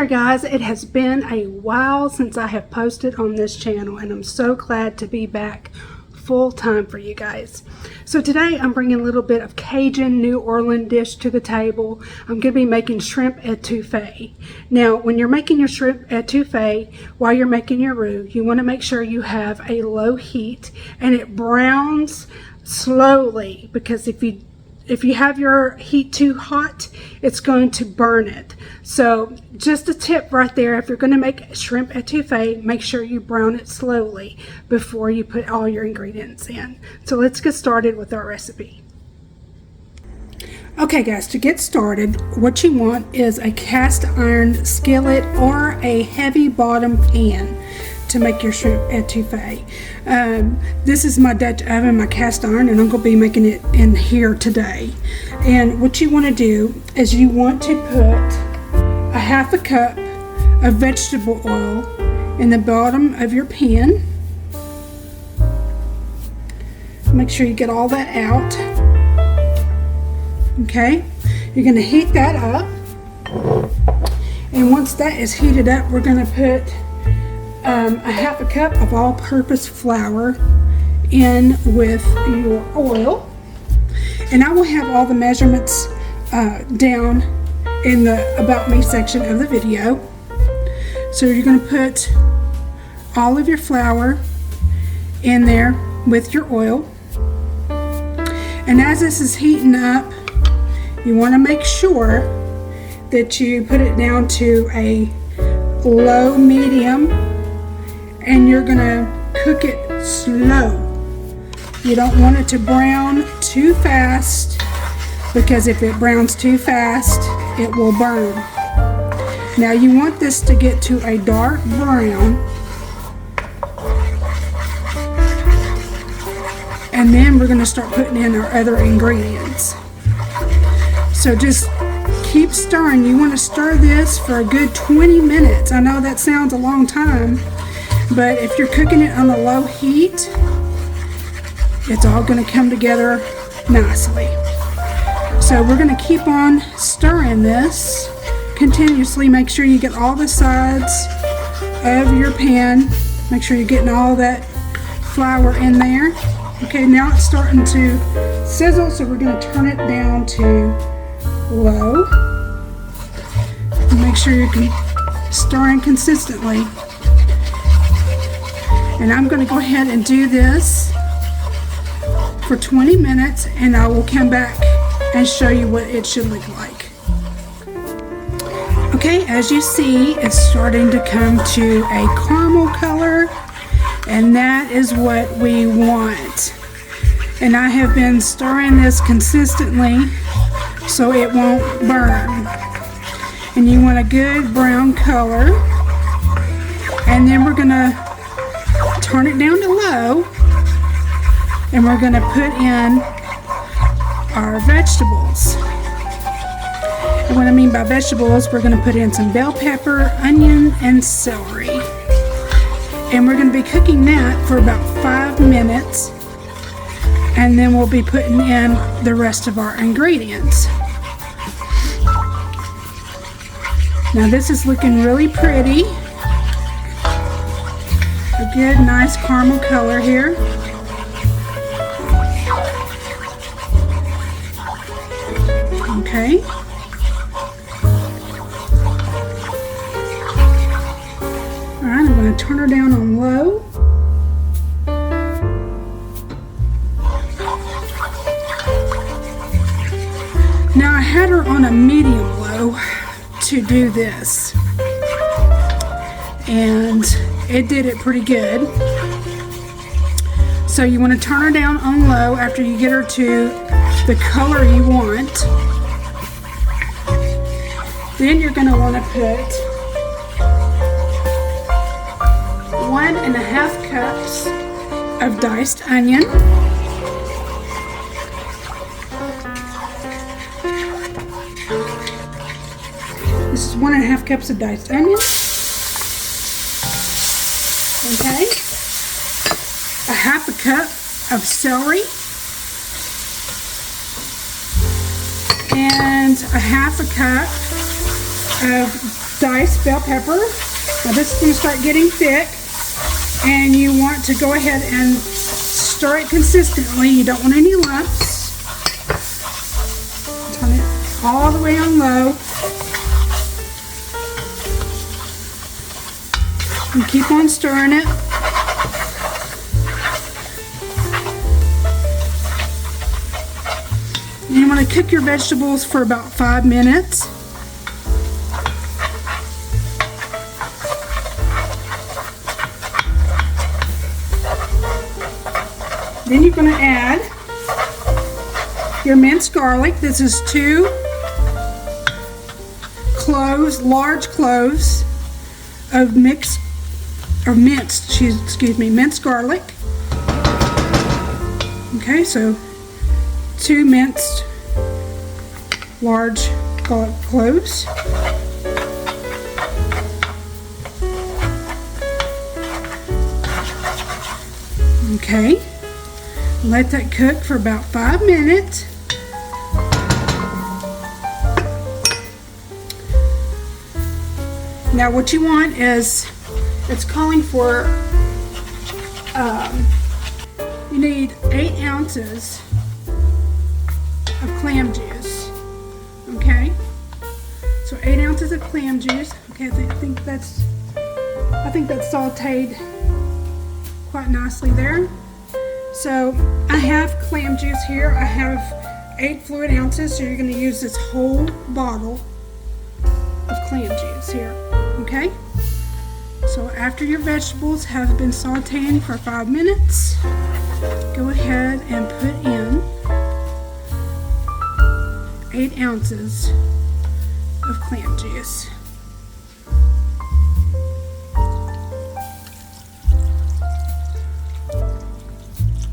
there, guys. It has been a while since I have posted on this channel, and I'm so glad to be back full time for you guys. So today I'm bringing a little bit of Cajun New Orleans dish to the table. I'm going to be making shrimp etouffee. Now, when you're making your shrimp etouffee, while you're making your roux, you want to make sure you have a low heat and it browns slowly, because if you have your heat too hot, it's going to burn it. So just a tip right there, if you're going to make shrimp etouffee, make sure you brown it slowly before you put all your ingredients in. So let's get started with our recipe. Okay guys, to get started, what you want is a cast iron skillet or a heavy bottom pan to make your shrimp etouffee. This is my Dutch oven, my cast iron, and I'm going to be making it in here today. And what you want to do is you want to put a half a cup of vegetable oil in the bottom of your pan. Make sure you get all that out. Okay, you're going to heat that up, and once that is heated up, we're going to put a half a cup of all-purpose flour in with your oil, and I will have all the measurements down in the About Me section of the video. So you're going to put all of your flour in there with your oil, and as this is heating up, you want to make sure that you put it down to a low medium, and you're gonna cook it slow. You don't want it to brown too fast, because if it browns too fast, it will burn. Now you want this to get to a dark brown, and then we're gonna start putting in our other ingredients. So just keep stirring. You want to stir this for a good 20 minutes. I know that sounds a long time, but if you're cooking it on a low heat, it's all going to come together nicely. So we're going to keep on stirring this continuously. Make sure you get all the sides of your pan. Make sure you're getting all that flour in there. Okay, now it's starting to sizzle, so we're going to turn it down to low. Make sure you're stirring consistently. And I'm going to go ahead and do this for 20 minutes, and I will come back and show you what it should look like. Okay, as you see, it's starting to come to a caramel color, and that is what we want. And I have been stirring this consistently so it won't burn. And you want a good brown color, and then we're gonna turn it down to low, and we're gonna put in our vegetables. And what I mean by vegetables, we're gonna put in some bell pepper, onion, and celery, and we're gonna be cooking that for about 5 minutes, and then we'll be putting in the rest of our ingredients. Now this is looking really pretty. A good, nice caramel color here. Okay. Alright, I'm going to turn her down on low. Now I had her on a medium low to do this, and it did it pretty good. So you want to turn her down on low after you get her to the color you want. Then you're going to want to put 1.5 cups of diced onion. This is 1.5 cups of diced onion. Okay. A half a cup of celery. And a half a cup of diced bell pepper. Now this is going to start getting thick, and you want to go ahead and stir it consistently. You don't want any lumps. Turn it all the way on low. And keep on stirring it. And you want to cook your vegetables for about 5 minutes. Then you're going to add your minced garlic. This is 2 cloves, large cloves of minced garlic. Okay, so 2 minced large garlic cloves. Okay, let that cook for about 5 minutes. Now what you want is, it's calling for, you need 8 ounces of clam juice. Okay, so 8 ounces of clam juice. Okay, I think that's sauteed quite nicely there. So I have clam juice here. I have 8 fluid ounces, so you're going to use this whole bottle of clam juice here. Okay, so after your vegetables have been sauteing for 5 minutes, go ahead and put in 8 ounces of clam juice.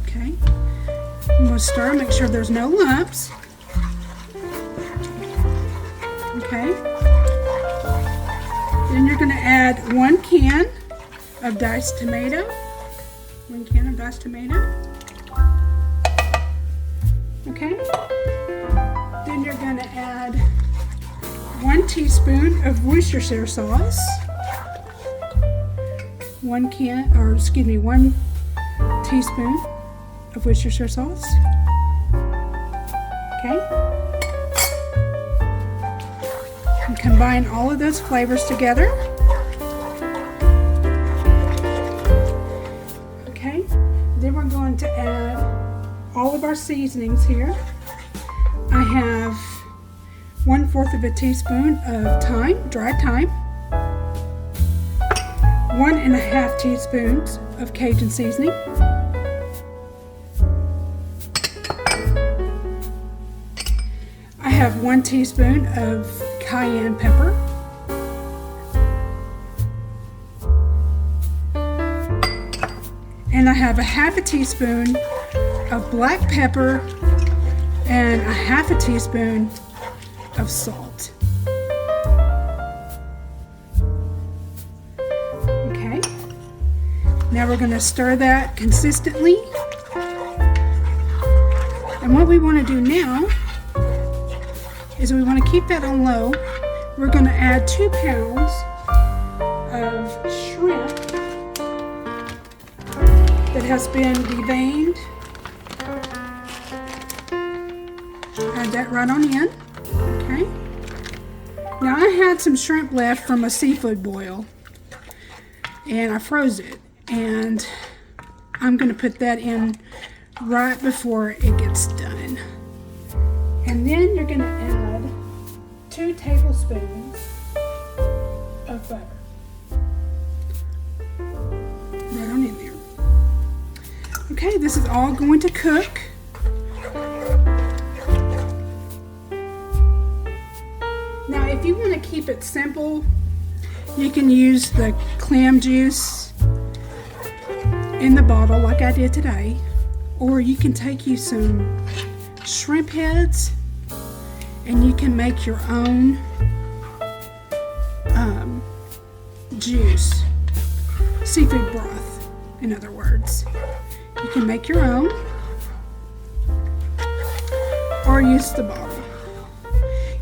Okay, I'm going to stir, make sure there's no lumps. Okay, then you're going to add 1 can of diced tomato. 1 can of diced tomato. Okay, then you're going to add 1 teaspoon of Worcestershire sauce. 1 teaspoon of Worcestershire sauce. Okay. And combine all of those flavors together. Okay. Then we're going to add all of our seasonings here. I have 1/4 of a teaspoon of thyme, dried thyme. 1½ teaspoons of Cajun seasoning. I have 1 teaspoon of cayenne pepper. And I have 1/2 teaspoon of black pepper and 1/2 teaspoon of salt. Okay, now we're going to stir that consistently. And what we want to do now is we want to keep that on low. We're going to add 2 pounds of shrimp that has been deveined. Add that right on in. Okay. Now I had some shrimp left from a seafood boil, and I froze it, and I'm going to put that in right before it gets done. And then you're going to add 2 tablespoons of butter. Right on in there. Okay, this is all going to cook. Now, if you want to keep it simple, you can use the clam juice in the bottle like I did today, or you can take you some shrimp heads and you can make your own juice, seafood broth, in other words. You can make your own or use the bottle.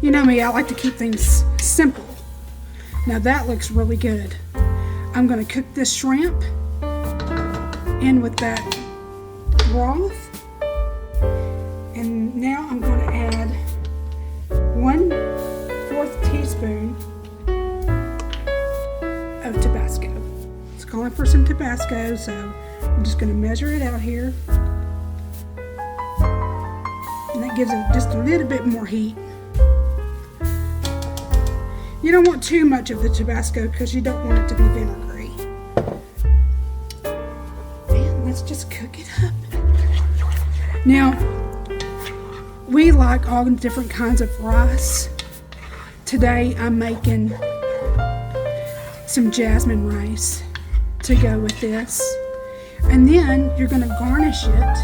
You know me, I like to keep things simple. Now that looks really good. I'm going to cook this shrimp in with that broth. And now I'm going to add 1/4 teaspoon of Tabasco. It's calling for some Tabasco, so I'm just going to measure it out here. And that gives it just a little bit more heat. You don't want too much of the Tabasco because you don't want it to be vinegary. And let's just cook it up. Now, we like all different kinds of rice. Today I'm making some jasmine rice to go with this. And then you're going to garnish it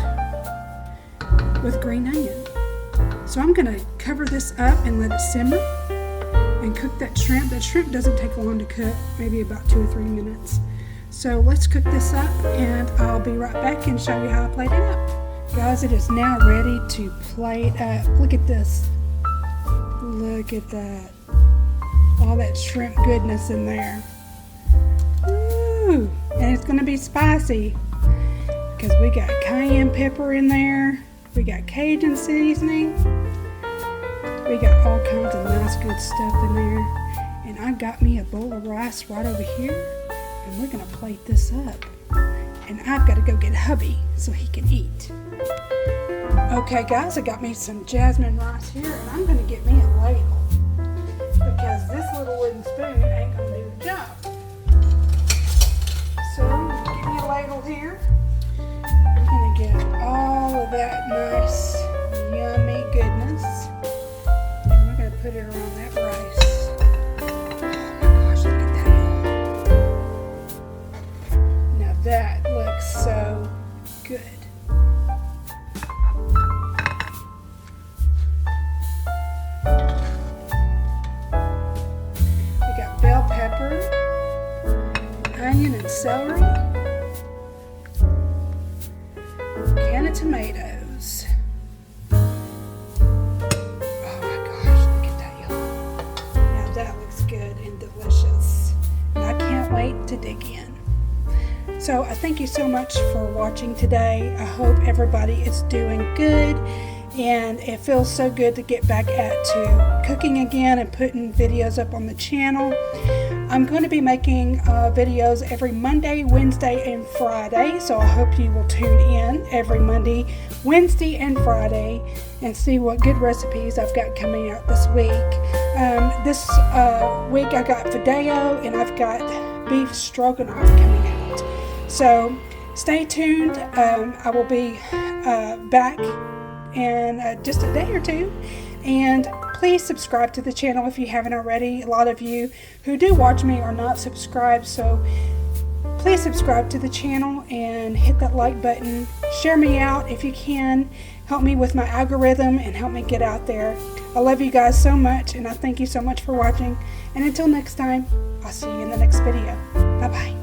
with green onion. So I'm going to cover this up and let it simmer and cook that shrimp. That shrimp doesn't take long to cook, maybe about 2 or 3 minutes. So let's cook this up and I'll be right back and show you how I plate it up. Guys, it is now ready to plate up. Look at this. Look at that. All that shrimp goodness in there. Ooh, and it's going to be spicy because we got cayenne pepper in there. We got Cajun seasoning. We got all kinds of nice good stuff in there. And I got me a bowl of rice right over here. And we're going to plate this up. And I've got to go get hubby so he can eat. Okay guys, I got me some jasmine rice here. And I'm going to get me a ladle. Because this little wooden spoon ain't going to do the job. So, get me a ladle here. We're going to get all of that nice, yummy goodness. And we're going to put it around that rice. Oh my gosh, look at that. Now that looks so good. We got bell pepper, onion and celery, can of tomatoes. Oh my gosh, look at that, y'all. Now that looks good and delicious. And I can't wait to dig in. So I thank you so much for watching today. I hope everybody is doing good. And it feels so good to get back to cooking again and putting videos up on the channel. I'm going to be making videos every Monday, Wednesday, and Friday. So I hope you will tune in every Monday, Wednesday, and Friday and see what good recipes I've got coming out this week. This week I got fideo and I've got beef stroganoff coming out. So stay tuned. I will be back in just a day or two. And please subscribe to the channel if you haven't already. A lot of you who do watch me are not subscribed, so please subscribe to the channel and hit that like button. Share me out if you can. Help me with my algorithm and help me get out there. I love you guys so much and I thank you so much for watching. And until next time, I'll see you in the next video. Bye-bye.